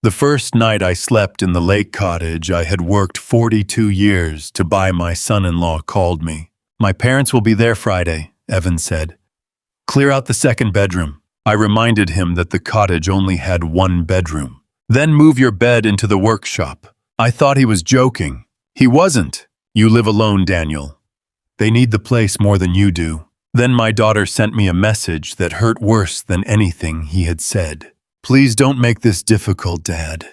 The first night I slept in the lake cottage I had worked 42 years to buy, my son-in-law called me. "My parents will be there Friday," Evan said. "Clear out the second bedroom." I reminded him that the cottage only had one bedroom. "Then move your bed into the workshop." I thought he was joking. He wasn't. "You live alone, Daniel. They need the place more than you do." Then my daughter sent me a message that hurt worse than anything he had said. "Please don't make this difficult, Dad.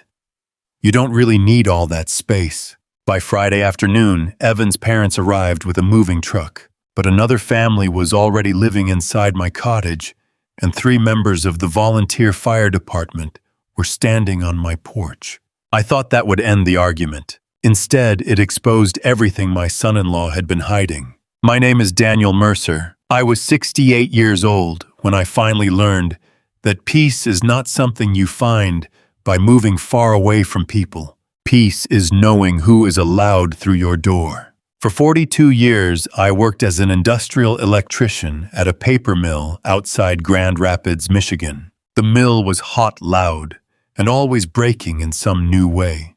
You don't really need all that space." By Friday afternoon, Evan's parents arrived with a moving truck, but another family was already living inside my cottage, and 3 members of the volunteer fire department were standing on my porch. I thought that would end the argument. Instead, it exposed everything my son-in-law had been hiding. My name is Daniel Mercer. I was 68 years old when I finally learned that peace is not something you find by moving far away from people. Peace is knowing who is allowed through your door. For 42 years, I worked as an industrial electrician at a paper mill outside Grand Rapids, Michigan. The mill was hot, loud, and always breaking in some new way.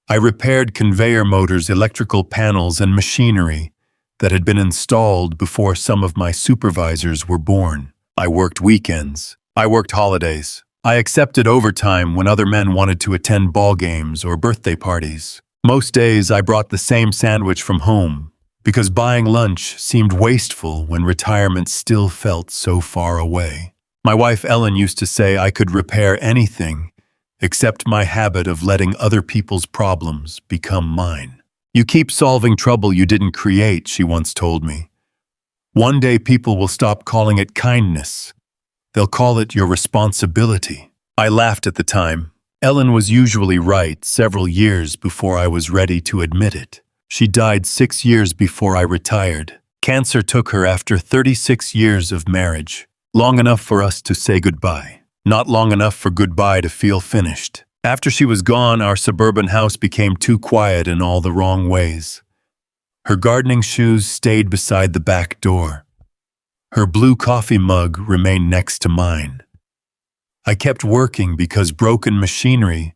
I repaired conveyor motors, electrical panels, and machinery that had been installed before some of my supervisors were born. I worked weekends. I worked holidays. I accepted overtime when other men wanted to attend ball games or birthday parties. Most days I brought the same sandwich from home because buying lunch seemed wasteful when retirement still felt so far away. My wife Ellen used to say I could repair anything except my habit of letting other people's problems become mine. "You keep solving trouble you didn't create," she once told me. "One day people will stop calling it kindness. They'll call it your responsibility." I laughed at the time. Ellen was usually right several years before I was ready to admit it. She died 6 years before I retired. Cancer took her after 36 years of marriage. Long enough for us to say goodbye. Not long enough for goodbye to feel finished. After she was gone, our suburban house became too quiet in all the wrong ways. Her gardening shoes stayed beside the back door. Her blue coffee mug remained next to mine. I kept working because broken machinery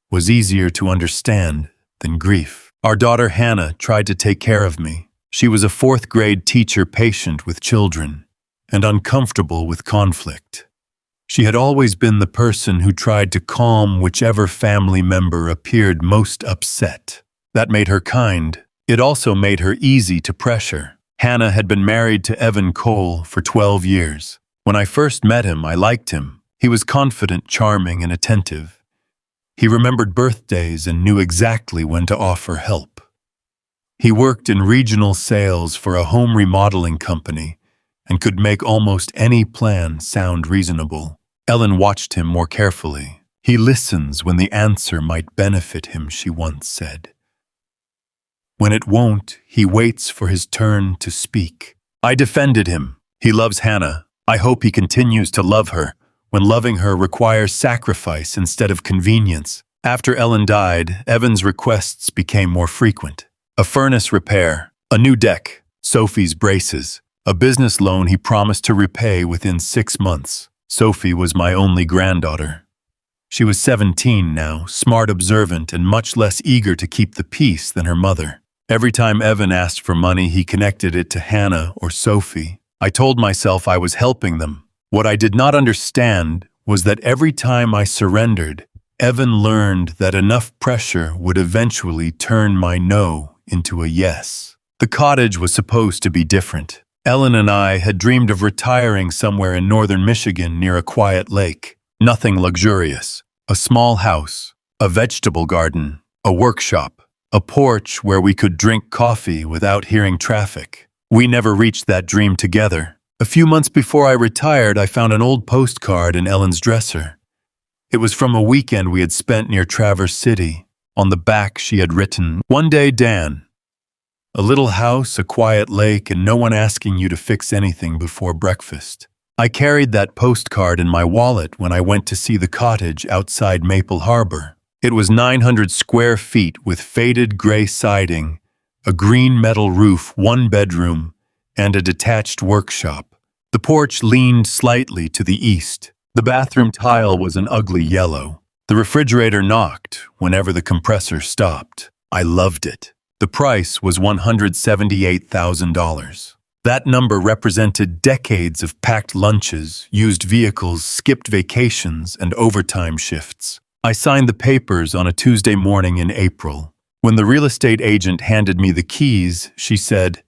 was easier to understand than grief. Our daughter Hannah tried to take care of me. She was a 4th-grade teacher, patient with children and uncomfortable with conflict. She had always been the person who tried to calm whichever family member appeared most upset. That made her kind. It also made her easy to pressure. Hannah had been married to Evan Cole for 12 years. When I first met him, I liked him. He was confident, charming, and attentive. He remembered birthdays and knew exactly when to offer help. He worked in regional sales for a home remodeling company and could make almost any plan sound reasonable. Ellen watched him more carefully. "He listens when the answer might benefit him," she once said. "When it won't, he waits for his turn to speak." I defended him. He loves Hannah. I hope he continues to love her, when loving her requires sacrifice instead of convenience. After Ellen died, Evan's requests became more frequent. A furnace repair, a new deck, Sophie's braces, a business loan he promised to repay within 6 months. Sophie was my only granddaughter. She was 17 now, smart, observant, and much less eager to keep the peace than her mother. Every time Evan asked for money, he connected it to Hannah or Sophie. I told myself I was helping them. What I did not understand was that every time I surrendered, Evan learned that enough pressure would eventually turn my no into a yes. The cottage was supposed to be different. Ellen and I had dreamed of retiring somewhere in northern Michigan near a quiet lake. Nothing luxurious. A small house, a vegetable garden, a workshop, a porch where we could drink coffee without hearing traffic. We never reached that dream together. A few months before I retired, I found an old postcard in Ellen's dresser. It was from a weekend we had spent near Traverse City. On the back, she had written, "One day, Dan. A little house, a quiet lake, and no one asking you to fix anything before breakfast." I carried that postcard in my wallet when I went to see the cottage outside Maple Harbor. It was 900 square feet with faded gray siding, a green metal roof, 1 bedroom, and a detached workshop. The porch leaned slightly to the east. The bathroom tile was an ugly yellow. The refrigerator knocked whenever the compressor stopped. I loved it. The price was $178,000. That number represented decades of packed lunches, used vehicles, skipped vacations, and overtime shifts. I signed the papers on a Tuesday morning in April. When the real estate agent handed me the keys, she said,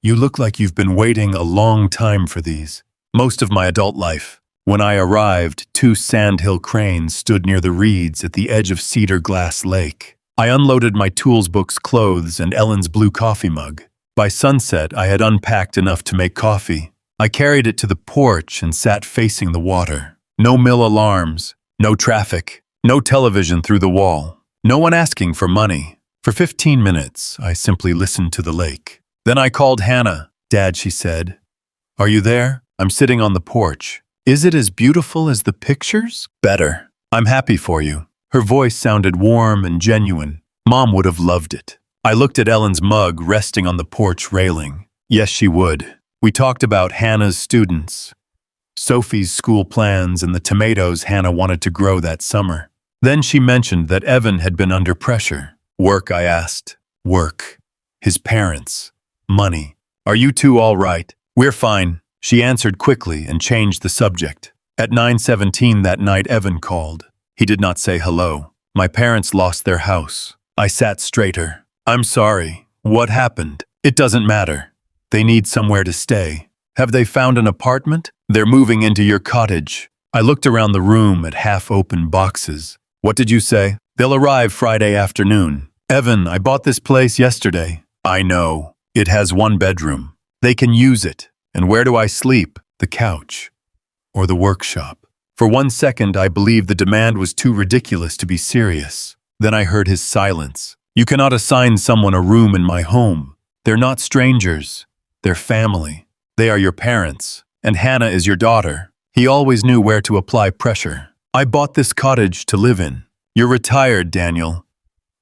"You look like you've been waiting a long time for these." Most of my adult life. When I arrived, 2 sandhill cranes stood near the reeds at the edge of Cedar Glass Lake. I unloaded my tools, books, clothes, and Ellen's blue coffee mug. By sunset, I had unpacked enough to make coffee. I carried it to the porch and sat facing the water. No mill alarms, no traffic, no television through the wall, no one asking for money. For 15 minutes, I simply listened to the lake. Then I called Hannah. "Dad," she said, "are you there? I'm sitting on the porch. Is it as beautiful as the pictures?" "Better. I'm happy for you." Her voice sounded warm and genuine. Mom would have loved it. I looked at Ellen's mug resting on the porch railing. Yes, she would. We talked about Hannah's students, Sophie's school plans, and the tomatoes Hannah wanted to grow that summer. Then she mentioned that Evan had been under pressure. "Work?" I asked. "Work. His parents. Money. Are you two all right?" "We're fine." She answered quickly and changed the subject. At 9:17 that night, Evan called. He did not say hello. "My parents lost their house." I sat straighter. "I'm sorry. What happened?" "It doesn't matter. They need somewhere to stay." "Have they found an apartment?" "They're moving into your cottage." I looked around the room at half-open boxes. "What did you say?" "They'll arrive Friday afternoon." "Evan, I bought this place yesterday." "I know. It has 1 bedroom. They can use it. And where do I sleep?" "The couch. Or the workshop." For 1 second, I believed the demand was too ridiculous to be serious. Then I heard his silence. "You cannot assign someone a room in my home. They're not strangers. They're family. They are your parents. And Hannah is your daughter." He always knew where to apply pressure. "I bought this cottage to live in. You're retired, Daniel.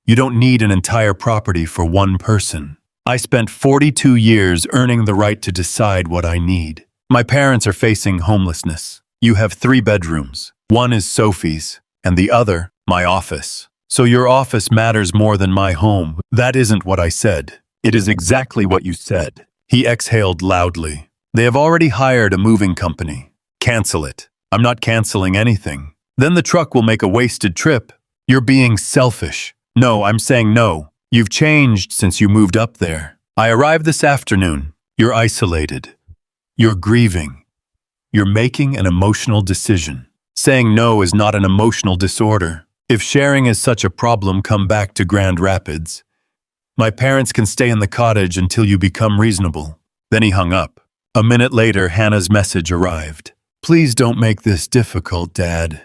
You don't need an entire property for 1 person. I spent 42 years earning the right to decide what I need. My parents are facing homelessness. You have 3 bedrooms. 1 is Sophie's, and the other, my office. So your office matters more than my home." "That isn't what I said." "It is exactly what you said." He exhaled loudly. "They have already hired a moving company. Cancel it." "I'm not canceling anything." "Then the truck will make a wasted trip." "You're being selfish." "No, I'm saying no. You've changed since you moved up there. I arrived this afternoon. You're isolated. You're grieving. You're making an emotional decision. Saying no is not an emotional disorder. If sharing is such a problem, come back to Grand Rapids. My parents can stay in the cottage until you become reasonable." Then he hung up. A minute later, Hannah's message arrived. "Please don't make this difficult, Dad.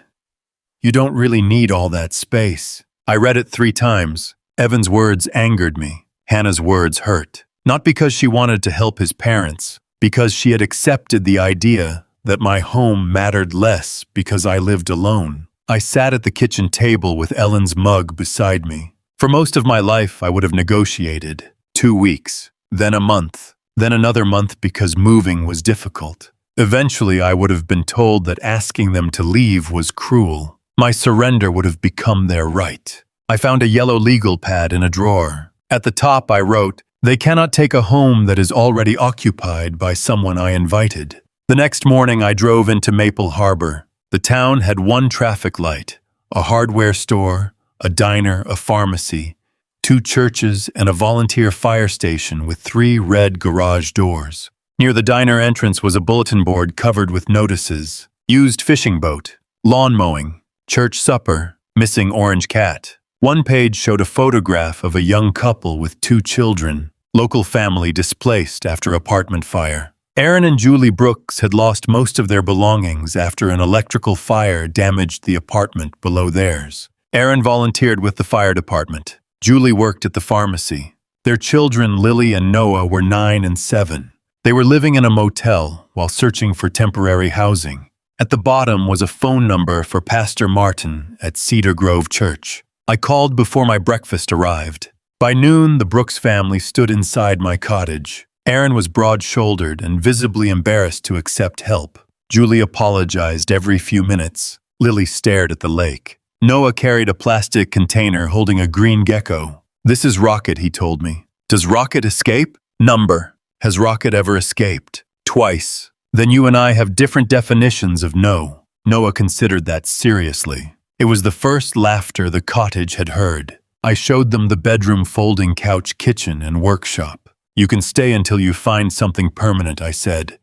You don't really need all that space." I read it 3 times. Evan's words angered me. Hannah's words hurt. Not because she wanted to help his parents, because she had accepted the idea that my home mattered less because I lived alone. I sat at the kitchen table with Ellen's mug beside me. For most of my life, I would have negotiated. 2 weeks, then a month, then another month because moving was difficult. Eventually, I would have been told that asking them to leave was cruel. My surrender would have become their right. I found a yellow legal pad in a drawer. At the top, I wrote, "They cannot take a home that is already occupied by someone I invited." The next morning, I drove into Maple Harbor. The town had 1 traffic light, a hardware store, a diner, a pharmacy, 2 churches, and a volunteer fire station with 3 red garage doors. Near the diner entrance was a bulletin board covered with notices: used fishing boat, lawn mowing, church supper, missing orange cat. 1 page showed a photograph of a young couple with 2 children, local family displaced after apartment fire. Aaron and Julie Brooks had lost most of their belongings after an electrical fire damaged the apartment below theirs. Aaron volunteered with the fire department. Julie worked at the pharmacy. Their children, Lily and Noah, were 9 and 7. They were living in a motel while searching for temporary housing. At the bottom was a phone number for Pastor Martin at Cedar Grove Church. I called before my breakfast arrived. By noon, the Brooks family stood inside my cottage. Aaron was broad-shouldered and visibly embarrassed to accept help. Julie apologized every few minutes. Lily stared at the lake. Noah carried a plastic container holding a green gecko. This is Rocket, he told me. Does Rocket escape? Number. Has Rocket ever escaped? Twice. Then you and I have different definitions of no. Noah considered that seriously. It was the first laughter the cottage had heard. I showed them the bedroom folding couch, kitchen, and workshop. You can stay until you find something permanent, I said.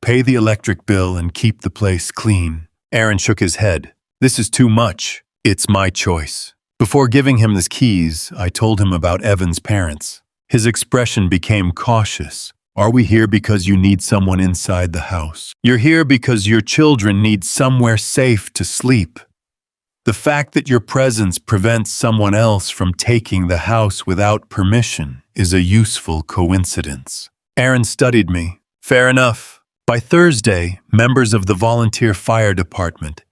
Pay the electric bill and keep the place clean. Aaron shook his head. This is too much. It's my choice. Before giving him the keys, I told him about Evan's parents. His expression became cautious. Are we here because you need someone inside the house? You're here because your children need somewhere safe to sleep. The fact that your presence prevents someone else from taking the house without permission is a useful coincidence. Aaron studied me. Fair enough. By Thursday, members of the volunteer fire department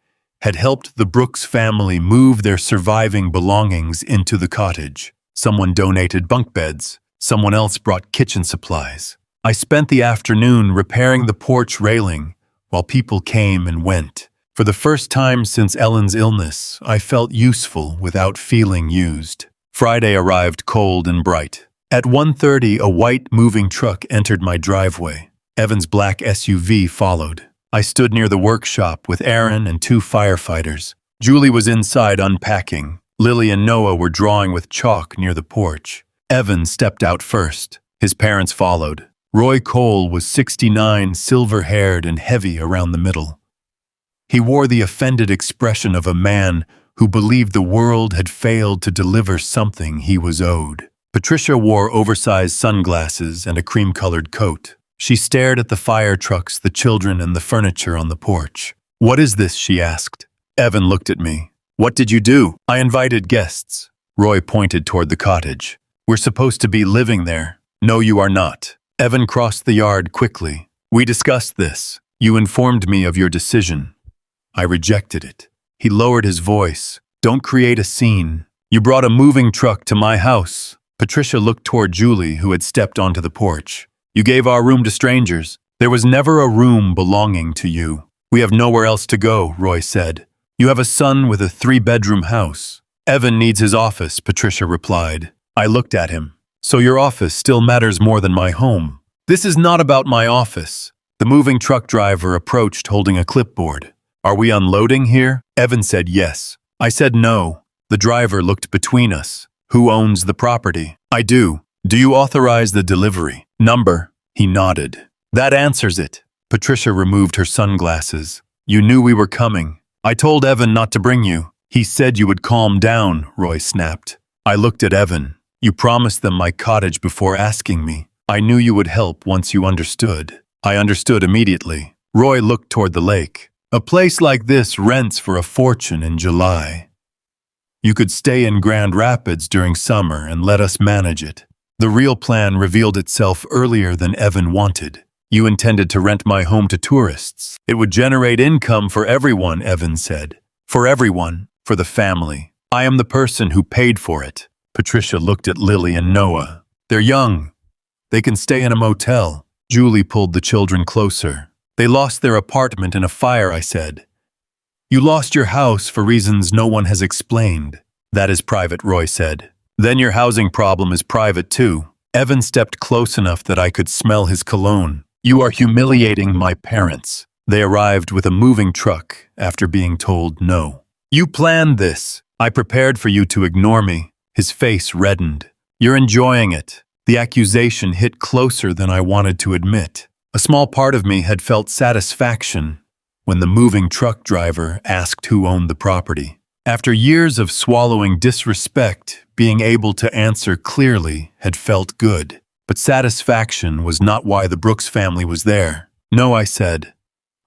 had helped the Brooks family move their surviving belongings into the cottage. Someone donated bunk beds. Someone else brought kitchen supplies. I spent the afternoon repairing the porch railing while people came and went. For the first time since Ellen's illness, I felt useful without feeling used. Friday arrived cold and bright. At 1:30, a white moving truck entered my driveway. Evan's black SUV followed. I stood near the workshop with Aaron and 2 firefighters. Julie was inside unpacking. Lily and Noah were drawing with chalk near the porch. Evan stepped out first. His parents followed. Roy Cole was 69, silver-haired and heavy around the middle. He wore the offended expression of a man who believed the world had failed to deliver something he was owed. Patricia wore oversized sunglasses and a cream-colored coat. She stared at the fire trucks, the children, and the furniture on the porch. "What is this?" she asked. Evan looked at me. "What did you do?" "I invited guests." Roy pointed toward the cottage. "We're supposed to be living there." "No, you are not." Evan crossed the yard quickly. "We discussed this. You informed me of your decision." I rejected it. He lowered his voice. "Don't create a scene. You brought a moving truck to my house." Patricia looked toward Julie, who had stepped onto the porch. "You gave our room to strangers. There was never a room belonging to you." "We have nowhere else to go," Roy said. "You have a son with a 3-bedroom house." "Evan needs his office," Patricia replied. I looked at him. "So your office still matters more than my home." "This is not about my office." The moving truck driver approached holding a clipboard. "Are we unloading here?" Evan said yes. I said no. The driver looked between us. "Who owns the property?" "I do." "Do you authorize the delivery?" "Number." He nodded. "That answers it." Patricia removed her sunglasses. "You knew we were coming. I told Evan not to bring you." "He said you would calm down," Roy snapped. I looked at Evan. "You promised them my cottage before asking me. I knew you would help once you understood." I understood immediately. Roy looked toward the lake. "A place like this rents for a fortune in July. You could stay in Grand Rapids during summer and let us manage it." The real plan revealed itself earlier than Evan wanted. "You intended to rent my home to tourists. It would generate income for everyone," Evan said. "For everyone, for the family. I am the person who paid for it." Patricia looked at Lily and Noah. "They're young. They can stay in a motel." Julie pulled the children closer. "They lost their apartment in a fire," I said. "You lost your house for reasons no one has explained." "That is private," Roy said. "Then your housing problem is private too." Evan stepped close enough that I could smell his cologne. "You are humiliating my parents." They arrived with a moving truck after being told no. "You planned this. I prepared for you to ignore me." His face reddened. "You're enjoying it." The accusation hit closer than I wanted to admit. A small part of me had felt satisfaction when the moving truck driver asked who owned the property. After years of swallowing disrespect, being able to answer clearly had felt good. But satisfaction was not why the Brooks family was there. "No," I said.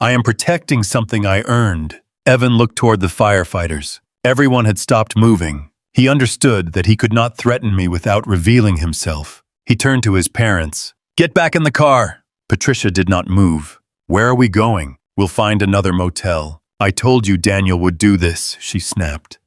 "I am protecting something I earned." Evan looked toward the firefighters. Everyone had stopped moving. He understood that he could not threaten me without revealing himself. He turned to his parents. "Get back in the car." Patricia did not move. "Where are we going?" "We'll find another motel." "I told you Daniel would do this," she snapped.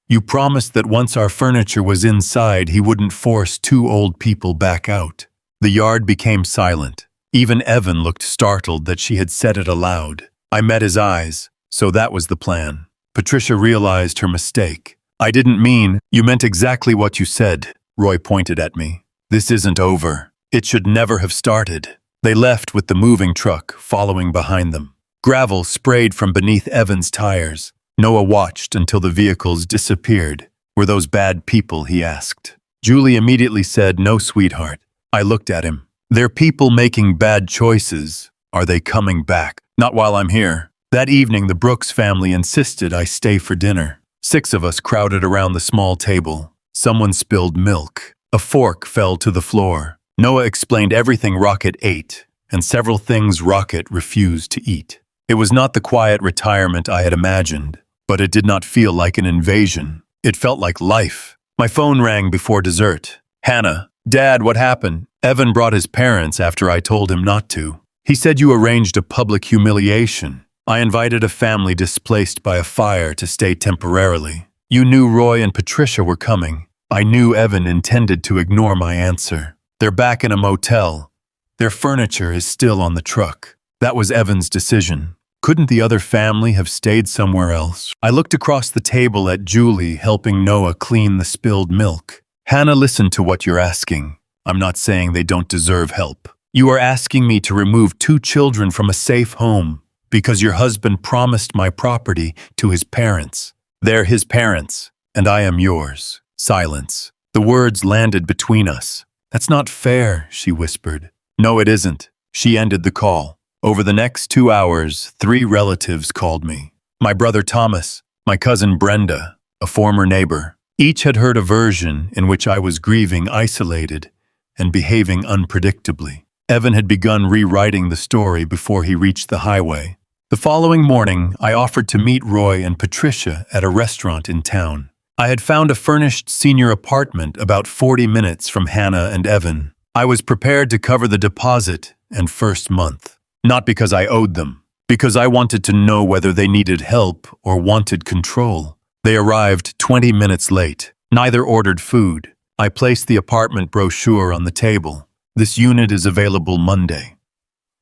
"You promised that once our furniture was inside, he wouldn't force 2 old people back out." The yard became silent. Even Evan looked startled that she had said it aloud. I met his eyes. "So that was the plan." Patricia realized her mistake. I didn't mean, you meant exactly what you said. Roy pointed at me. This isn't over. It should never have started. They left with the moving truck following behind them. Gravel sprayed from beneath Evan's tires. Noah watched until the vehicles disappeared. Were those bad people, he asked. Julie immediately said, no, sweetheart. I looked at him. They're people making bad choices. Are they coming back? Not while I'm here. That evening, the Brooks family insisted I stay for dinner. 6 of us crowded around the small table. Someone spilled milk. A fork fell to the floor. Noah explained everything Rocket ate, and several things Rocket refused to eat. It was not the quiet retirement I had imagined, but it did not feel like an invasion. It felt like life. My phone rang before dessert. Hannah, Dad, what happened? Evan brought his parents after I told him not to. He said you arranged a public humiliation. I invited a family displaced by a fire to stay temporarily. You knew Roy and Patricia were coming. I knew Evan intended to ignore my answer. They're back in a motel. Their furniture is still on the truck. That was Evan's decision. Couldn't the other family have stayed somewhere else? I looked across the table at Julie helping Noah clean the spilled milk. Hannah, listen to what you're asking. I'm not saying they don't deserve help. You are asking me to remove 2 children from a safe home because your husband promised my property to his parents. They're his parents, and I am yours. Silence. The words landed between us. That's not fair, she whispered. No, it isn't. She ended the call. Over the next 2 hours, 3 relatives called me. My brother Thomas, my cousin Brenda, a former neighbor. Each had heard a version in which I was grieving isolated and behaving unpredictably. Evan had begun rewriting the story before he reached the highway. The following morning, I offered to meet Roy and Patricia at a restaurant in town. I had found a furnished senior apartment about 40 minutes from Hannah and Evan. I was prepared to cover the deposit and first month. Not because I owed them, because I wanted to know whether they needed help or wanted control. They arrived 20 minutes late. Neither ordered food. I placed the apartment brochure on the table. This unit is available Monday.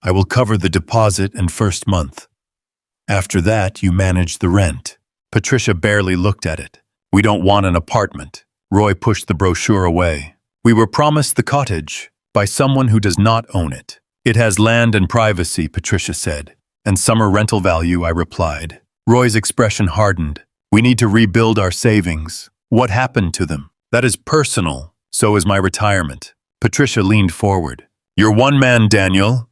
I will cover the deposit and first month. After that, you manage the rent. Patricia barely looked at it. We don't want an apartment. Roy pushed the brochure away. We were promised the cottage by someone who does not own it. It has land and privacy, Patricia said. And summer rental value, I replied. Roy's expression hardened. We need to rebuild our savings. What happened to them? That is personal. So is my retirement. Patricia leaned forward. You're one man, Daniel.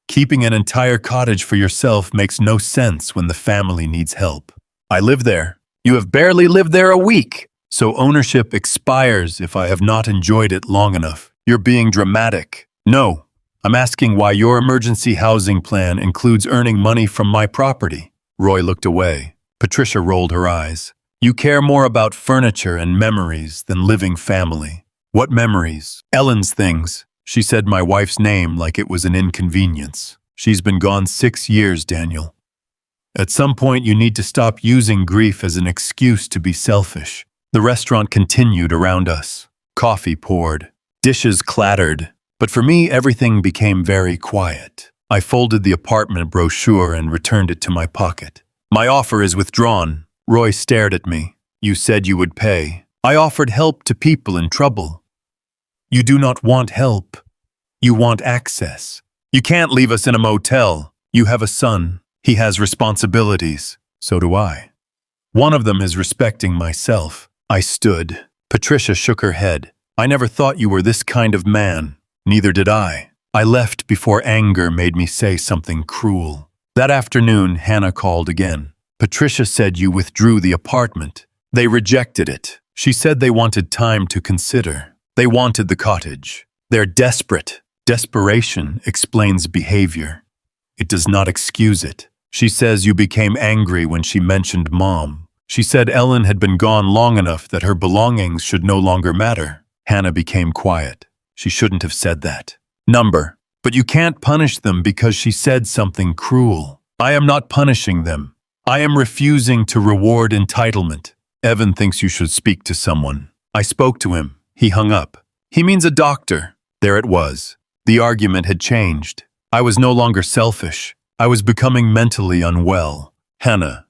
Keeping an entire cottage for yourself makes no sense when the family needs help. I live there. You have barely lived there a week. So ownership expires if I have not enjoyed it long enough. You're being dramatic. No. I'm asking why your emergency housing plan includes earning money from my property. Roy looked away. Patricia rolled her eyes. You care more about furniture and memories than living family. What memories? Ellen's things. She said my wife's name like it was an inconvenience. She's been gone 6 years, Daniel. At some point, you need to stop using grief as an excuse to be selfish. The restaurant continued around us. Coffee poured. Dishes clattered. But for me, everything became very quiet. I folded the apartment brochure and returned it to my pocket. My offer is withdrawn. Roy stared at me. You said you would pay. I offered help to people in trouble. You do not want help. You want access. You can't leave us in a motel. You have a son. He has responsibilities. So do I. One of them is respecting myself. I stood. Patricia shook her head. I never thought you were this kind of man. Neither did I. I left before anger made me say something cruel. That afternoon, Hannah called again. Patricia said you withdrew the apartment. They rejected it. She said they wanted time to consider. They wanted the cottage. They're desperate. Desperation explains behavior. It does not excuse it. She says you became angry when she mentioned Mom. She said Ellen had been gone long enough that her belongings should no longer matter. Hannah became quiet. She shouldn't have said that. But you can't punish them because she said something cruel. I am not punishing them. I am refusing to reward entitlement. Evan thinks you should speak to someone. I spoke to him. He hung up. He means a doctor. There it was. The argument had changed. I was no longer selfish. I was becoming mentally unwell. Hannah,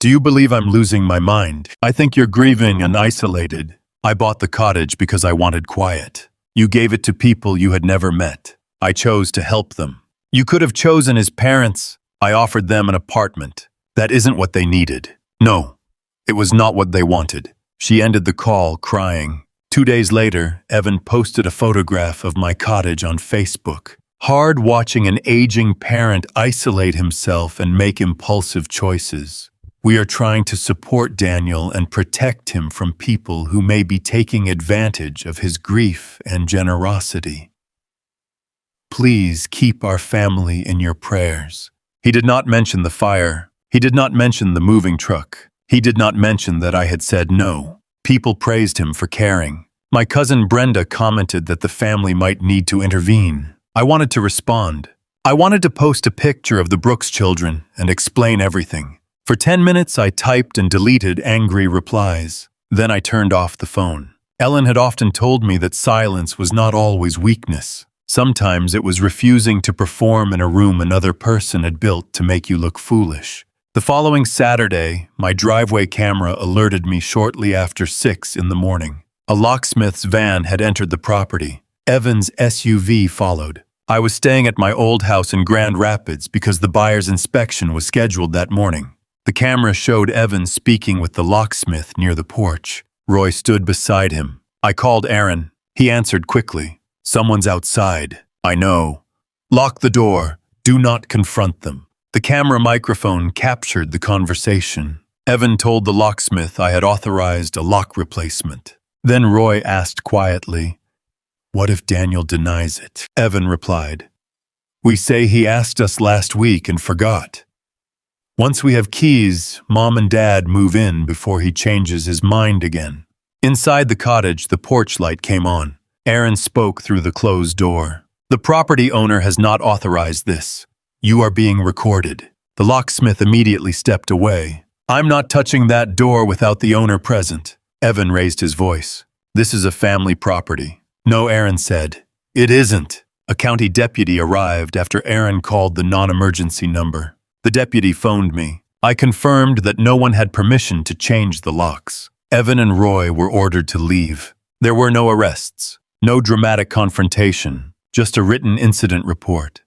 Do you believe I'm losing my mind? I think you're grieving and isolated. I bought the cottage because I wanted quiet. You gave it to people you had never met. I chose to help them. You could have chosen his parents. I offered them an apartment. That isn't what they needed. No, it was not what they wanted. She ended the call crying. 2 days later, Evan posted a photograph of my cottage on Facebook. Hard watching an aging parent isolate himself and make impulsive choices. We are trying to support Daniel and protect him from people who may be taking advantage of his grief and generosity. Please keep our family in your prayers. He did not mention the fire. He did not mention the moving truck. He did not mention that I had said no. People praised him for caring. My cousin Brenda commented that the family might need to intervene. I wanted to respond. I wanted to post a picture of the Brooks children and explain everything. For 10 minutes, I typed and deleted angry replies. Then I turned off the phone. Ellen had often told me that silence was not always weakness. Sometimes it was refusing to perform in a room another person had built to make you look foolish. The following Saturday, my driveway camera alerted me shortly after 6 in the morning. A locksmith's van had entered the property. Evan's SUV followed. I was staying at my old house in Grand Rapids because the buyer's inspection was scheduled that morning. The camera showed Evan speaking with the locksmith near the porch. Roy stood beside him. I called Aaron. He answered quickly. Someone's outside. I know. Lock the door. Do not confront them. The camera microphone captured the conversation. Evan told the locksmith I had authorized a lock replacement. Then Roy asked quietly, "What if Daniel denies it?" Evan replied, "We say he asked us last week and forgot. Once we have keys, Mom and Dad move in before he changes his mind again." Inside the cottage, the porch light came on. Aaron spoke through the closed door. "The property owner has not authorized this. You are being recorded." The locksmith immediately stepped away. "I'm not touching that door without the owner present." Evan raised his voice. "This is a family property." "No," Aaron said. "It isn't." A county deputy arrived after Aaron called the non-emergency number. The deputy phoned me. I confirmed that no one had permission to change the locks. Evan and Roy were ordered to leave. There were no arrests, no dramatic confrontation, just a written incident report,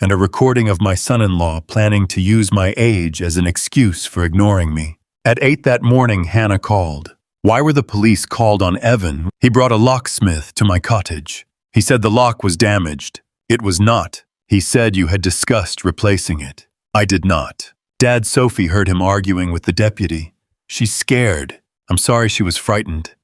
and a recording of my son-in-law planning to use my age as an excuse for ignoring me. At 8 that morning, Hannah called. Why were the police called on Evan? He brought a locksmith to my cottage. He said the lock was damaged. It was not. He said you had discussed replacing it. I did not. Dad Sophie heard him arguing with the deputy. She's scared. I'm sorry she was frightened.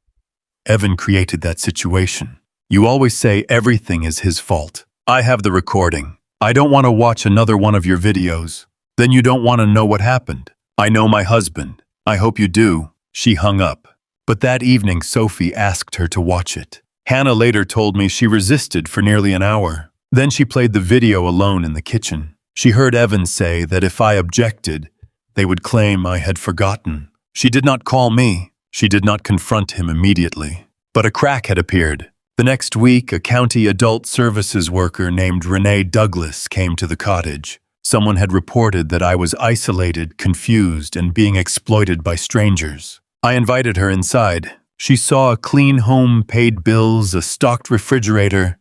Evan created that situation. You always say everything is his fault. I have the recording. I don't want to watch another one of your videos. Then you don't want to know what happened. I know my husband. I hope you do. She hung up. But that evening, Sophie asked her to watch it. Hannah later told me she resisted for nearly an hour. Then she played the video alone in the kitchen. She heard Evan say that if I objected, they would claim I had forgotten. She did not call me. She did not confront him immediately. But a crack had appeared. The next week, a county adult services worker named Renee Douglas came to the cottage. Someone had reported that I was isolated, confused, and being exploited by strangers. I invited her inside. She saw a clean home, paid bills, a stocked refrigerator,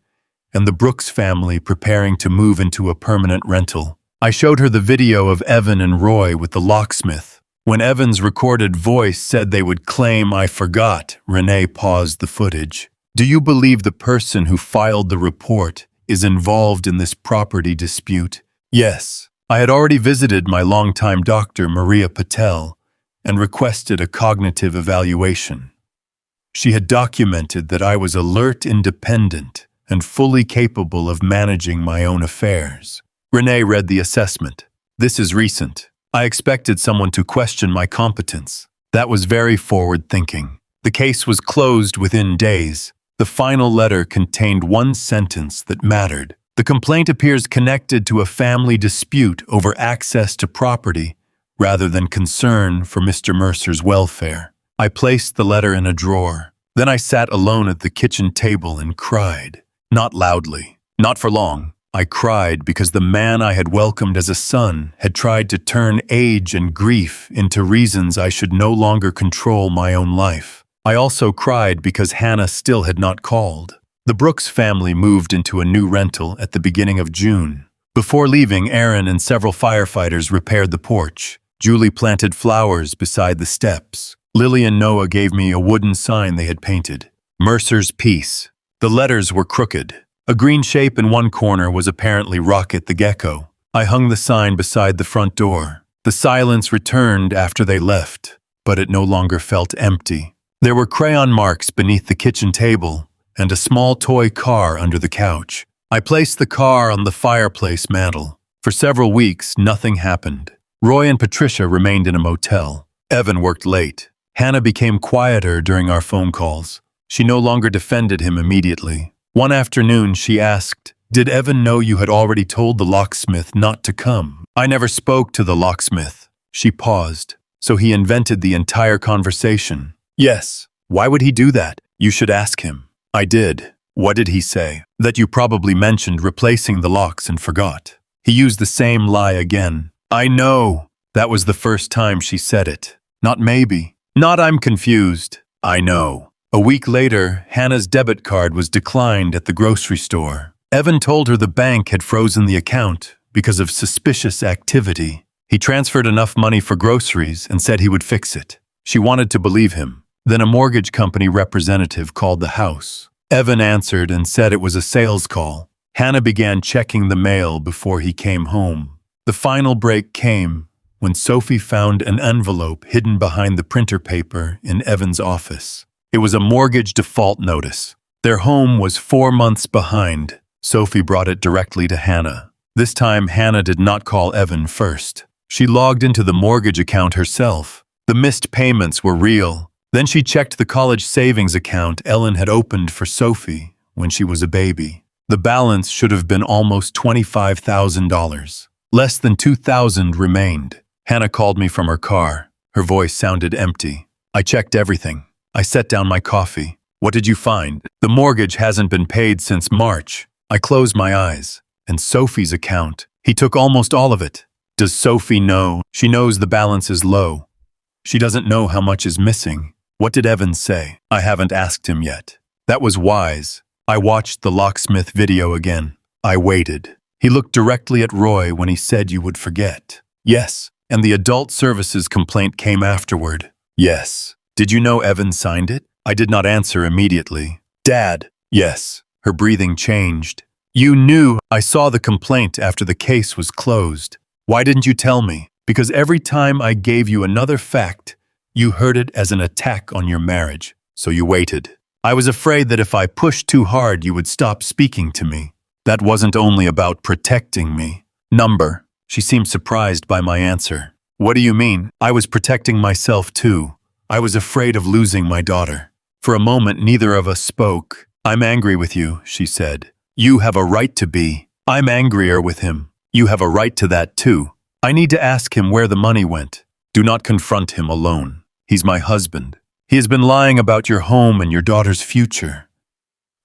and the Brooks family preparing to move into a permanent rental. I showed her the video of Evan and Roy with the locksmith. When Evan's recorded voice said they would claim I forgot, Renee paused the footage. Do you believe the person who filed the report is involved in this property dispute? Yes. I had already visited my longtime doctor, Maria Patel, and requested a cognitive evaluation. She had documented that I was alert, independent, and fully capable of managing my own affairs. Renee read the assessment. This is recent. I expected someone to question my competence. That was very forward-thinking. The case was closed within days. The final letter contained one sentence that mattered. The complaint appears connected to a family dispute over access to property rather than concern for Mr. Mercer's welfare. I placed the letter in a drawer. Then I sat alone at the kitchen table and cried. Not loudly. Not for long. I cried because the man I had welcomed as a son had tried to turn age and grief into reasons I should no longer control my own life. I also cried because Hannah still had not called. The Brooks family moved into a new rental at the beginning of June. Before leaving, Aaron and several firefighters repaired the porch. Julie planted flowers beside the steps. Lily and Noah gave me a wooden sign they had painted. Mercer's Peace. The letters were crooked. A green shape in one corner was apparently Rocket the Gecko. I hung the sign beside the front door. The silence returned after they left, but it no longer felt empty. There were crayon marks beneath the kitchen table and a small toy car under the couch. I placed the car on the fireplace mantel. For several weeks, nothing happened. Roy and Patricia remained in a motel. Evan worked late. Hannah became quieter during our phone calls. She no longer defended him immediately. One afternoon, she asked, "Did Evan know you had already told the locksmith not to come?" "I never spoke to the locksmith." She paused. "So he invented the entire conversation?" "Yes." "Why would he do that?" "You should ask him." "I did." "What did he say?" "That you probably mentioned replacing the locks and forgot." He used the same lie again. "I know." That was the first time she said it. Not maybe. Not I'm confused. I know. A week later, Hannah's debit card was declined at the grocery store. Evan told her the bank had frozen the account because of suspicious activity. He transferred enough money for groceries and said he would fix it. She wanted to believe him. Then a mortgage company representative called the house. Evan answered and said it was a sales call. Hannah began checking the mail before he came home. The final break came when Sophie found an envelope hidden behind the printer paper in Evan's office. It was a mortgage default notice. Their home was 4 months behind. Sophie brought it directly to Hannah. This time, Hannah did not call Evan first. She logged into the mortgage account herself. The missed payments were real. Then she checked the college savings account Ellen had opened for Sophie when she was a baby. The balance should have been almost $25,000. Less than $2,000 remained. Hannah called me from her car. Her voice sounded empty. I checked everything. I set down my coffee. "What did you find?" "The mortgage hasn't been paid since March." I closed my eyes. And Sophie's account. He took almost all of it. Does Sophie know? She knows the balance is low. She doesn't know how much is missing. What did Evan say? I haven't asked him yet. That was wise. I watched the locksmith video again. I waited. He looked directly at Roy when he said you would forget. Yes. And the adult services complaint came afterward. Yes. Did you know Evan signed it? I did not answer immediately. Dad. Yes. Her breathing changed. You knew. I saw the complaint after the case was closed. Why didn't you tell me? Because every time I gave you another fact, you heard it as an attack on your marriage, so you waited. I was afraid that if I pushed too hard, you would stop speaking to me. That wasn't only about protecting me. Number. She seemed surprised by my answer. What do you mean? I was protecting myself too. I was afraid of losing my daughter. For a moment, neither of us spoke. I'm angry with you, she said. You have a right to be. I'm angrier with him. You have a right to that too. I need to ask him where the money went. Do not confront him alone. He's my husband. He has been lying about your home and your daughter's future.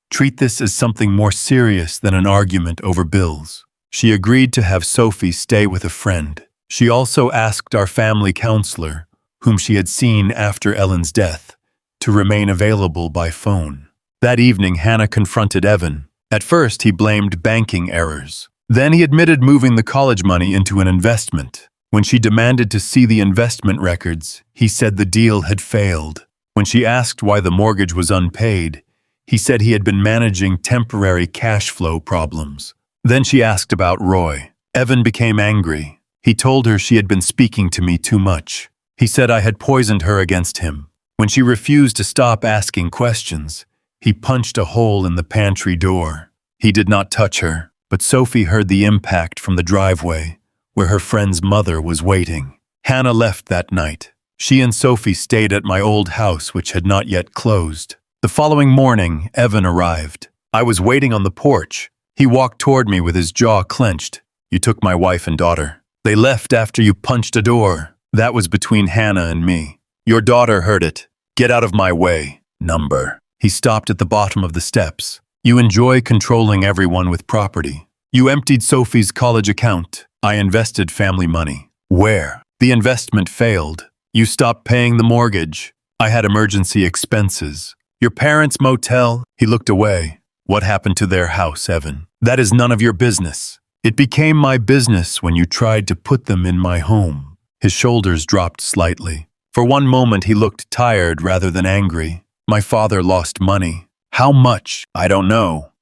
Treat this as something more serious than an argument over bills. She agreed to have Sophie stay with a friend. She also asked our family counselor, whom she had seen after Ellen's death, to remain available by phone. That evening, Hannah confronted Evan. At first, he blamed banking errors. Then he admitted moving the college money into an investment. When she demanded to see the investment records, he said the deal had failed. When she asked why the mortgage was unpaid, he said he had been managing temporary cash flow problems. Then she asked about Roy. Evan became angry. He told her she had been speaking to me too much. He said I had poisoned her against him. When she refused to stop asking questions, he punched a hole in the pantry door. He did not touch her, but Sophie heard the impact from the driveway, where her friend's mother was waiting. Hannah left that night. She and Sophie stayed at my old house, which had not yet closed. The following morning, Evan arrived. I was waiting on the porch. He walked toward me with his jaw clenched. You took my wife and daughter. They left after you punched a door. That was between Hannah and me. Your daughter heard it. Get out of my way. Number. He stopped at the bottom of the steps. You enjoy controlling everyone with property. You emptied Sophie's college account. I invested family money. Where? The investment failed. You stopped paying the mortgage. I had emergency expenses. Your parents' motel? He looked away. What happened to their house, Evan? That is none of your business. It became my business when you tried to put them in my home. His shoulders dropped slightly. For one moment he looked tired rather than angry. My father lost money. How much? I don't know.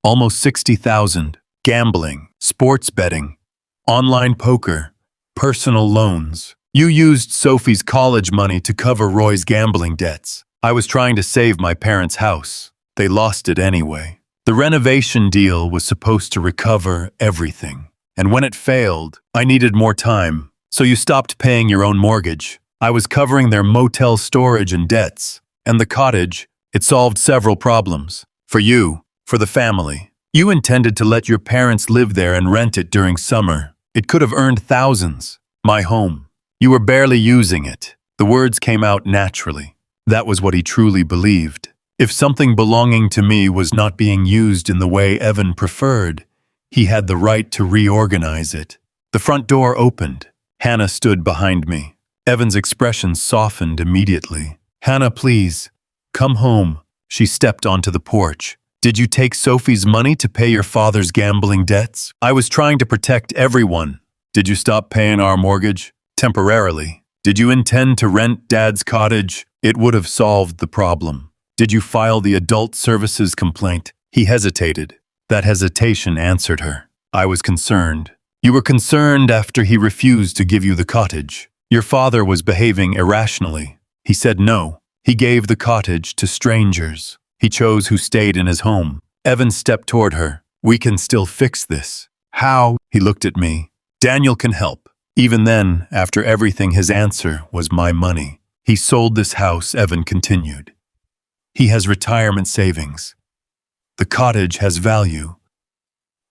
Almost 60,000. Gambling, sports betting, online poker, personal loans. You used Sophie's college money to cover Roy's gambling debts. I was trying to save my parents' house. They lost it anyway. The renovation deal was supposed to recover everything. And when it failed, I needed more time. So you stopped paying your own mortgage. I was covering their motel storage and debts. And the cottage, it solved several problems. For you, for the family. You intended to let your parents live there and rent it during summer. It could have earned thousands. My home. You were barely using it. The words came out naturally. That was what he truly believed. If something belonging to me was not being used in the way Evan preferred, he had the right to reorganize it. The front door opened. Hannah stood behind me. Evan's expression softened immediately. Hannah, please, come home. She stepped onto the porch. Did you take Sophie's money to pay your father's gambling debts? I was trying to protect everyone. Did you stop paying our mortgage? Temporarily. Did you intend to rent Dad's cottage? It would have solved the problem. Did you file the adult services complaint? He hesitated. That hesitation answered her. I was concerned. You were concerned after he refused to give you the cottage. Your father was behaving irrationally. He said no. He gave the cottage to strangers. He chose who stayed in his home. Evan stepped toward her. We can still fix this. How? He looked at me. Daniel can help. Even then, after everything, his answer was my money. He sold this house, Evan continued. He has retirement savings. The cottage has value.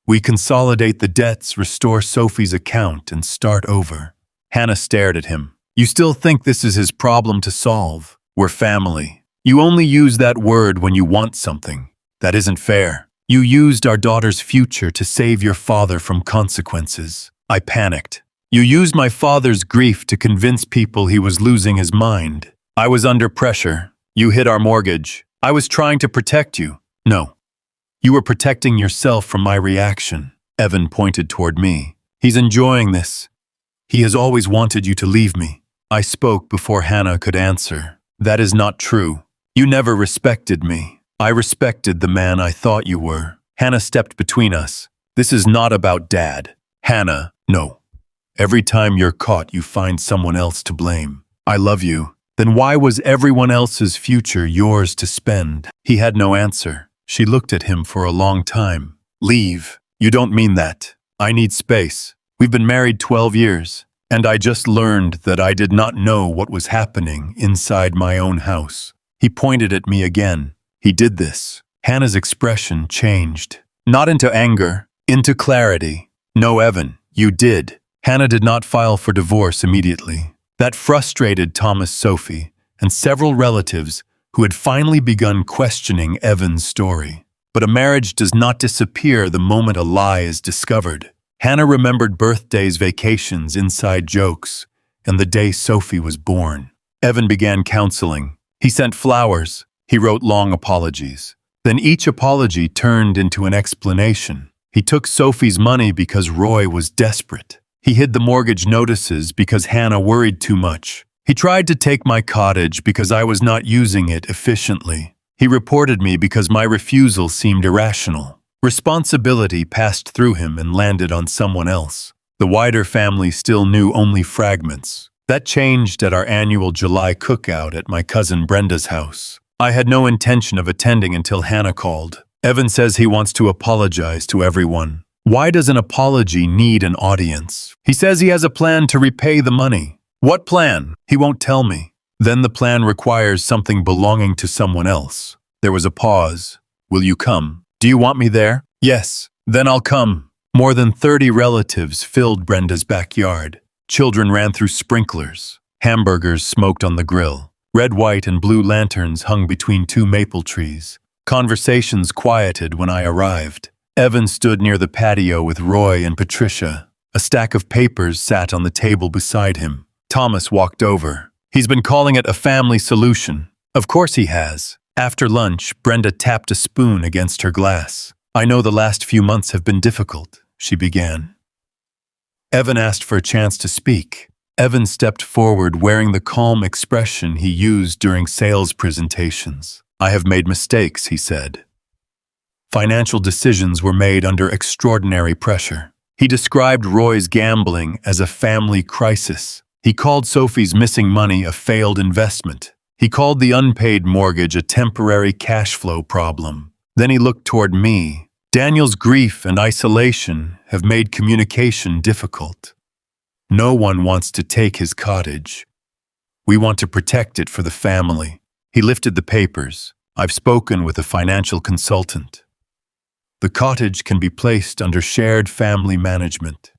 We consolidate the debts, restore Sophie's account, and start over. Hannah stared at him. You still think this is his problem to solve? We're family. You only use that word when you want something. That isn't fair. You used our daughter's future to save your father from consequences. I panicked. You used my father's grief to convince people he was losing his mind. I was under pressure. You hid our mortgage. I was trying to protect you. No. You were protecting yourself from my reaction. Evan pointed toward me. He's enjoying this. He has always wanted you to leave me. I spoke before Hannah could answer. That is not true. You never respected me. I respected the man I thought you were. Hannah stepped between us. This is not about Dad. Hannah, no. Every time you're caught, you find someone else to blame. I love you. Then why was everyone else's future yours to spend? He had no answer. She looked at him for a long time. Leave. You don't mean that. I need space. We've been married 12 years, and I just learned that I did not know what was happening inside my own house. He pointed at me again. He did this. Hannah's expression changed. Not into anger, into clarity. No, Evan, you did. Hannah did not file for divorce immediately. That frustrated Thomas, Sophie, and several relatives who had finally begun questioning Evan's story. But a marriage does not disappear the moment a lie is discovered. Hannah remembered birthdays, vacations, inside jokes, and the day Sophie was born. Evan began counseling. He sent flowers. He wrote long apologies. Then each apology turned into an explanation. He took Sophie's money because Roy was desperate. He hid the mortgage notices because Hannah worried too much. He tried to take my cottage because I was not using it efficiently. He reported me because my refusal seemed irrational. Responsibility passed through him and landed on someone else. The wider family still knew only fragments. That changed at our annual July cookout at my cousin Brenda's house. I had no intention of attending until Hannah called. Evan says he wants to apologize to everyone. Why does an apology need an audience? He says he has a plan to repay the money. What plan? He won't tell me. Then the plan requires something belonging to someone else. There was a pause. Will you come? Do you want me there? Yes. Then I'll come. More than 30 relatives filled Brenda's backyard. Children ran through sprinklers. Hamburgers smoked on the grill. Red, white, and blue lanterns hung between two maple trees. Conversations quieted when I arrived. Evan stood near the patio with Roy and Patricia. A stack of papers sat on the table beside him. Thomas walked over. He's been calling it a family solution. Of course he has. After lunch, Brenda tapped a spoon against her glass. I know the last few months have been difficult, she began. Evan asked for a chance to speak. Evan stepped forward wearing the calm expression he used during sales presentations. I have made mistakes, he said. Financial decisions were made under extraordinary pressure. He described Roy's gambling as a family crisis. He called Sophie's missing money a failed investment. He called the unpaid mortgage a temporary cash flow problem. Then he looked toward me. Daniel's grief and isolation have made communication difficult. No one wants to take his cottage. We want to protect it for the family. He lifted the papers. I've spoken with a financial consultant. The cottage can be placed under shared family management.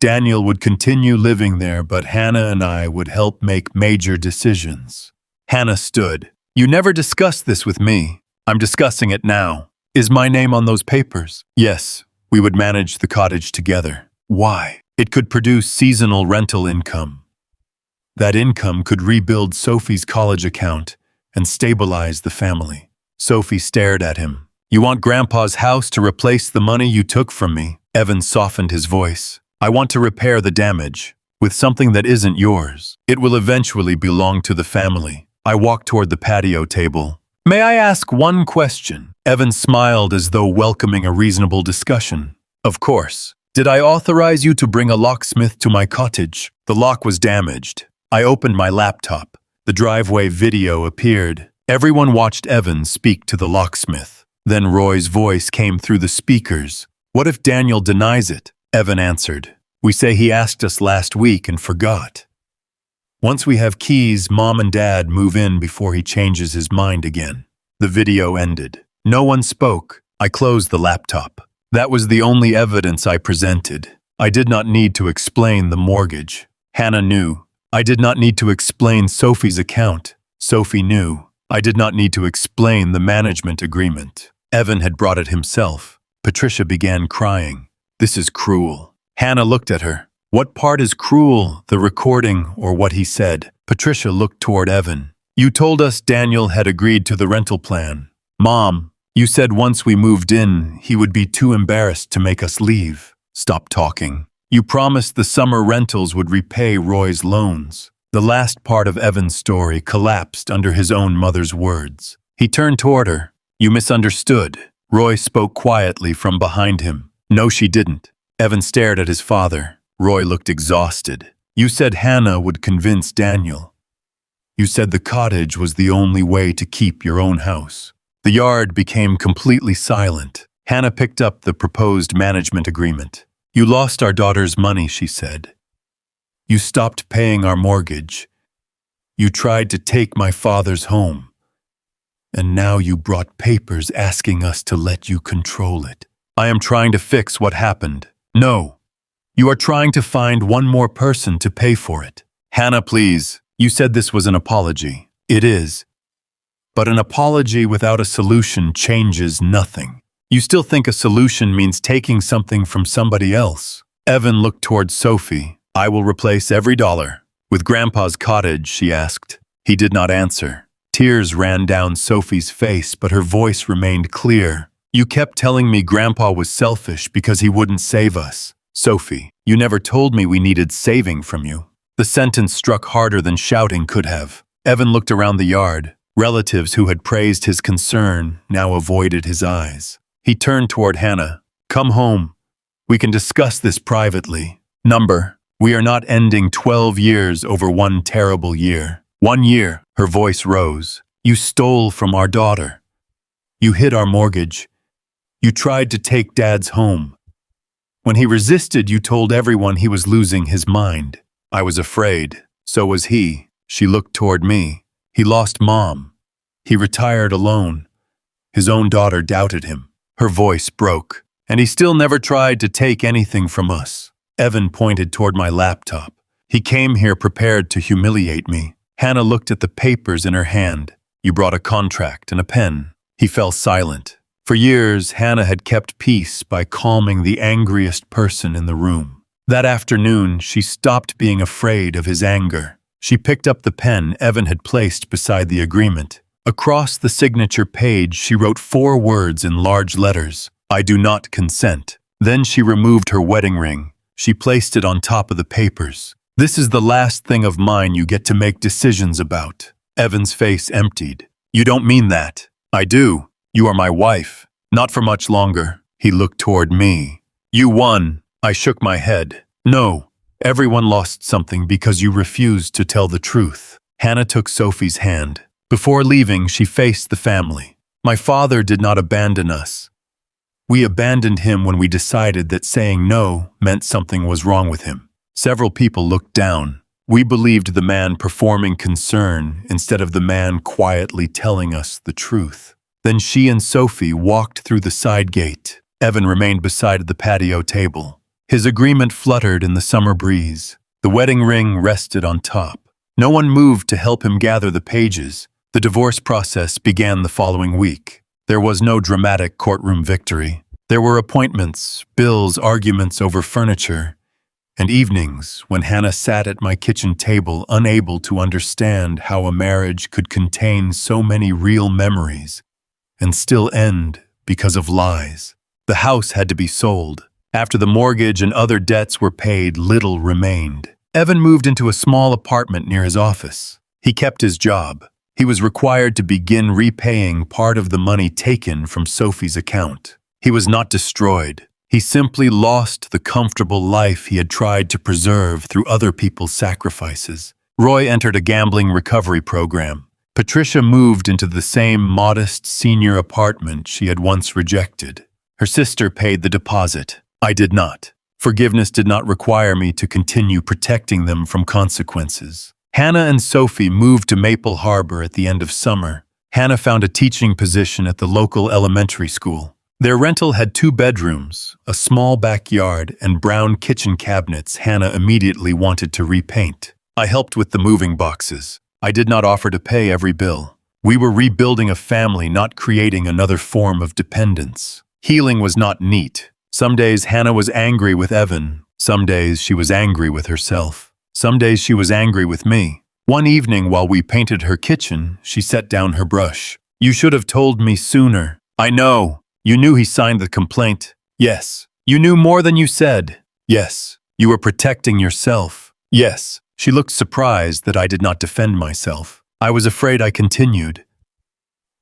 Daniel would continue living there, but Hannah and I would help make major decisions. Hannah stood. You never discussed this with me. I'm discussing it now. Is my name on those papers? Yes, we would manage the cottage together. Why? It could produce seasonal rental income. That income could rebuild Sophie's college account and stabilize the family. Sophie stared at him. You want Grandpa's house to replace the money you took from me? Evan softened his voice. I want to repair the damage with something that isn't yours. It will eventually belong to the family. I walked toward the patio table. May I ask one question? Evan smiled as though welcoming a reasonable discussion. Of course. Did I authorize you to bring a locksmith to my cottage? The lock was damaged. I opened my laptop. The driveway video appeared. Everyone watched Evan speak to the locksmith. Then Roy's voice came through the speakers. What if Daniel denies it? Evan answered. We say he asked us last week and forgot. Once we have keys, Mom and Dad move in before he changes his mind again. The video ended. No one spoke. I closed the laptop. That was the only evidence I presented. I did not need to explain the mortgage. Hannah knew. I did not need to explain Sophie's account. Sophie knew. I did not need to explain the management agreement. Evan had brought it himself. Patricia began crying. This is cruel. Hannah looked at her. What part is cruel, the recording or what he said? Patricia looked toward Evan. You told us Daniel had agreed to the rental plan. Mom, you said once we moved in, he would be too embarrassed to make us leave. Stop talking. You promised the summer rentals would repay Roy's loans. The last part of Evan's story collapsed under his own mother's words. He turned toward her. You misunderstood. Roy spoke quietly from behind him. No, she didn't. Evan stared at his father. Roy looked exhausted. You said Hannah would convince Daniel. You said the cottage was the only way to keep your own house. The yard became completely silent. Hannah picked up the proposed management agreement. You lost our daughter's money, she said. You stopped paying our mortgage. You tried to take my father's home. And now you brought papers asking us to let you control it. I am trying to fix what happened. No. You are trying to find one more person to pay for it. Hannah, please. You said this was an apology. It is. But an apology without a solution changes nothing. You still think a solution means taking something from somebody else. Evan looked toward Sophie. I will replace every dollar. With Grandpa's cottage, she asked. He did not answer. Tears ran down Sophie's face, but her voice remained clear. You kept telling me Grandpa was selfish because he wouldn't save us. Sophie, you never told me we needed saving from you. The sentence struck harder than shouting could have. Evan looked around the yard. Relatives who had praised his concern now avoided his eyes. He turned toward Hannah. Come home. We can discuss this privately. We are not ending 12 years over one terrible year. 1 year, her voice rose. You stole from our daughter. You hid our mortgage. You tried to take Dad's home. When he resisted, you told everyone he was losing his mind. I was afraid. So was he. She looked toward me. He lost Mom. He retired alone. His own daughter doubted him. Her voice broke. And he still never tried to take anything from us. Evan pointed toward my laptop. He came here prepared to humiliate me. Hannah looked at the papers in her hand. You brought a contract and a pen. He fell silent. For years, Hannah had kept peace by calming the angriest person in the room. That afternoon, she stopped being afraid of his anger. She picked up the pen Evan had placed beside the agreement. Across the signature page, she wrote 4 words in large letters: "I do not consent." Then she removed her wedding ring. She placed it on top of the papers. "This is the last thing of mine you get to make decisions about." Evan's face emptied. "You don't mean that." "I do. You are my wife." "Not for much longer." He looked toward me. "You won." I shook my head. "No. Everyone lost something because you refused to tell the truth." Hannah took Sophie's hand. Before leaving, she faced the family. "My father did not abandon us. We abandoned him when we decided that saying no meant something was wrong with him." Several people looked down. We believed the man performing concern instead of the man quietly telling us the truth. Then she and Sophie walked through the side gate. Evan remained beside the patio table. His agreement fluttered in the summer breeze. The wedding ring rested on top. No one moved to help him gather the pages. The divorce process began the following week. There was no dramatic courtroom victory. There were appointments, bills, arguments over furniture, and evenings when Hannah sat at my kitchen table unable to understand how a marriage could contain so many real memories and still end because of lies. The house had to be sold. After the mortgage and other debts were paid, little remained. Evan moved into a small apartment near his office. He kept his job. He was required to begin repaying part of the money taken from Sophie's account. He was not destroyed. He simply lost the comfortable life he had tried to preserve through other people's sacrifices. Roy entered a gambling recovery program. Patricia moved into the same modest senior apartment she had once rejected. Her sister paid the deposit. I did not. Forgiveness did not require me to continue protecting them from consequences. Hannah and Sophie moved to Maple Harbor at the end of summer. Hannah found a teaching position at the local elementary school. Their rental had 2 bedrooms, a small backyard, and brown kitchen cabinets Hannah immediately wanted to repaint. I helped with the moving boxes. I did not offer to pay every bill. We were rebuilding a family, not creating another form of dependence. Healing was not neat. Some days Hannah was angry with Evan. Some days she was angry with herself. Some days she was angry with me. One evening while we painted her kitchen, she set down her brush. "You should have told me sooner." "I know. You knew he signed the complaint." "Yes." "You knew more than you said." "Yes." "You were protecting yourself." "Yes." She looked surprised that I did not defend myself. I was afraid. I continued.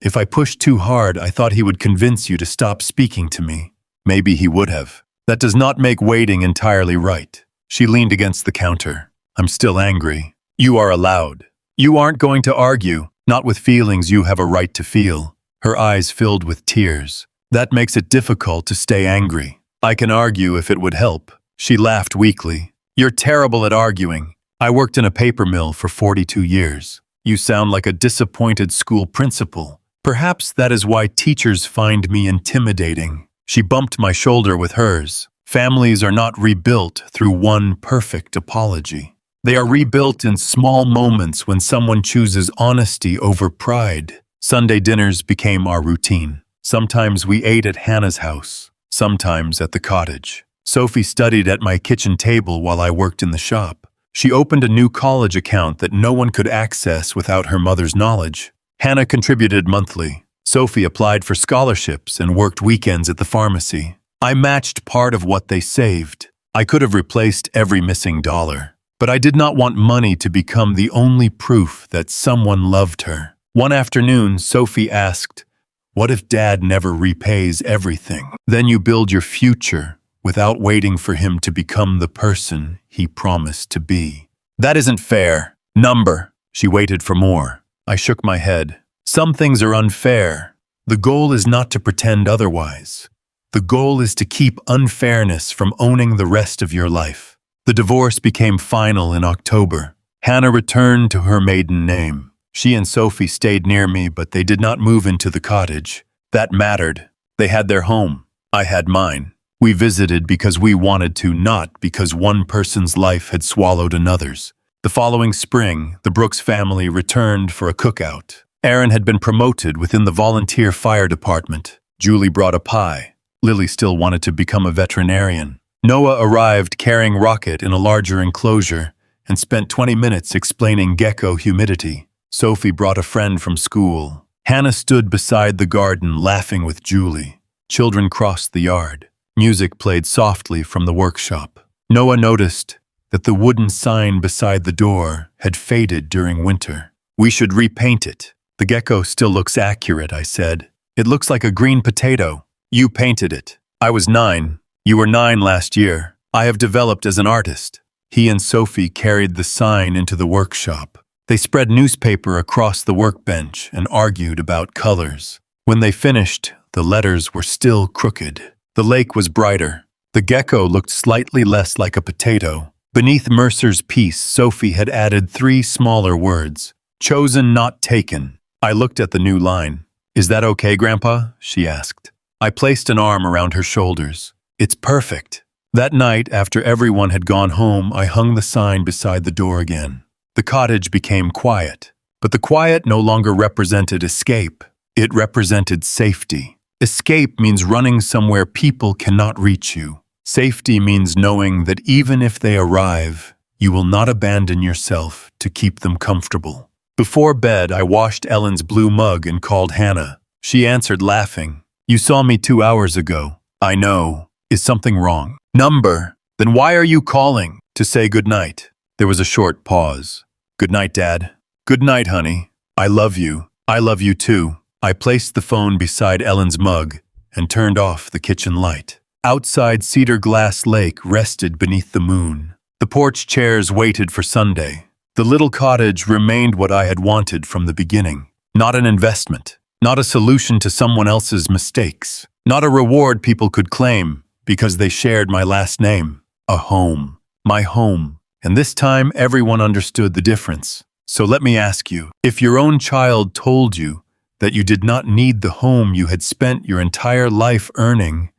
"If I pushed too hard, I thought he would convince you to stop speaking to me." "Maybe he would have. That does not make waiting entirely right." She leaned against the counter. "I'm still angry." "You are allowed. You aren't going to argue, not with feelings you have a right to feel." Her eyes filled with tears. "That makes it difficult to stay angry." "I can argue if it would help." She laughed weakly. "You're terrible at arguing. I worked in a paper mill for 42 years. You sound like a disappointed school principal. Perhaps that is why teachers find me intimidating." She bumped my shoulder with hers. "Families are not rebuilt through one perfect apology. They are rebuilt in small moments when someone chooses honesty over pride." Sunday dinners became our routine. Sometimes we ate at Hannah's house, sometimes at the cottage. Sophie studied at my kitchen table while I worked in the shop. She opened a new college account that no one could access without her mother's knowledge. Hannah contributed monthly. Sophie applied for scholarships and worked weekends at the pharmacy. I matched part of what they saved. I could have replaced every missing dollar. But I did not want money to become the only proof that someone loved her. One afternoon, Sophie asked, "What if Dad never repays everything?" "Then you build your future without waiting for him to become the person he promised to be." "That isn't fair." "Number." She waited for more. I shook my head. "Some things are unfair. The goal is not to pretend otherwise. The goal is to keep unfairness from owning the rest of your life." The divorce became final in October. Hannah returned to her maiden name. She and Sophie stayed near me, but they did not move into the cottage. That mattered. They had their home. I had mine. We visited because we wanted to, not because one person's life had swallowed another's. The following spring, the Brooks family returned for a cookout. Aaron had been promoted within the volunteer fire department. Julie brought a pie. Lily still wanted to become a veterinarian. Noah arrived carrying Rocket in a larger enclosure and spent 20 minutes explaining gecko humidity. Sophie brought a friend from school. Hannah stood beside the garden laughing with Julie. Children crossed the yard. Music played softly from the workshop. Noah noticed that the wooden sign beside the door had faded during winter. We should repaint it. The gecko still looks accurate, I said. It looks like a green potato. You painted it. I was 9. You were 9 last year. I have developed as an artist. He and Sophie carried the sign into the workshop. They spread newspaper across the workbench and argued about colors. When they finished, the letters were still crooked. The lake was brighter. The gecko looked slightly less like a potato. Beneath Mercer's piece, Sophie had added 3 smaller words. Chosen, not taken. I looked at the new line. Is that okay, Grandpa? She asked. I placed an arm around her shoulders. It's perfect. That night, after everyone had gone home, I hung the sign beside the door again. The cottage became quiet, but the quiet no longer represented escape. It represented safety. Escape means running somewhere people cannot reach you. Safety means knowing that even if they arrive, you will not abandon yourself to keep them comfortable. Before bed, I washed Ellen's blue mug and called Hannah. She answered laughing. You saw me 2 hours ago. I know. Is something wrong? Number. Then why are you calling? To say goodnight. There was a short pause. Good night, Dad. Good night, honey. I love you. I love you too. I placed the phone beside Ellen's mug and turned off the kitchen light. Outside, Cedar Glass Lake rested beneath the moon. The porch chairs waited for Sunday. The little cottage remained what I had wanted from the beginning. Not an investment. Not a solution to someone else's mistakes. Not a reward people could claim because they shared my last name. A home. My home. And this time, everyone understood the difference. So let me ask you, if your own child told you that you did not need the home you had spent your entire life earning,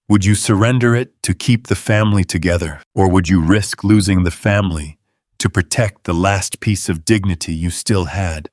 would you surrender it to keep the family together? Or would you risk losing the family to protect the last piece of dignity you still had?